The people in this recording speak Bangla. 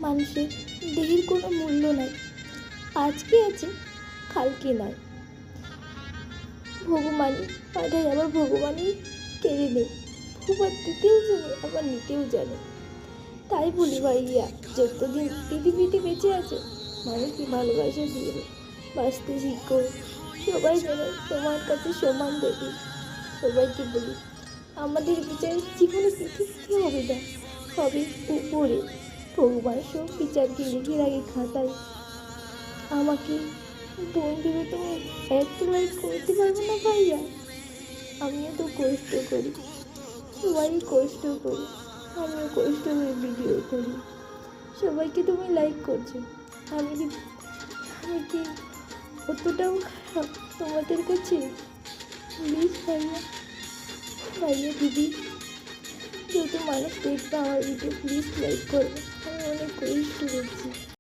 মানুষের দেহের কোনো মূল্য নাই, আজকে আছে কালকে নয়। ভগবানই পাঠায়, আবার ভগবানই কেড়ে নেয়। ভগবান দিতেও জানে আবার নিতেও জানে। তাই বলি ভাইয়া, যতদিন পৃথিবীতে বেঁচে আছে মানুষকে ভালোবাসা দিয়ে বাঁচতে শিখো। সবাই যেন তোমার কাছে সমান দেখি। সবাইকে বলি আমাদের বিচার জীবনে পৃথিবীতে হবে না, হবে উপরে। ভগবান সব বিচারকে লিখে রাখে খাতায়। আমাকে বন্ধুরা তুমি এত লাইক করতে পারবো না ভাইয়া? আমিও তো কষ্ট করি, সবাই কষ্ট করি, আমিও কষ্ট করে ভিডিও করি। সবাইকে তুমি লাইক করছো, আমি কি অতটাও খারাপ তোমাদের কাছে? প্লিজ ভাইয়া, ভাইয়া দিদি, যত মানুষ দেখবে আমার ভিডিও প্লিজ লাইক করবে। আমি অনেক কষ্ট করছি।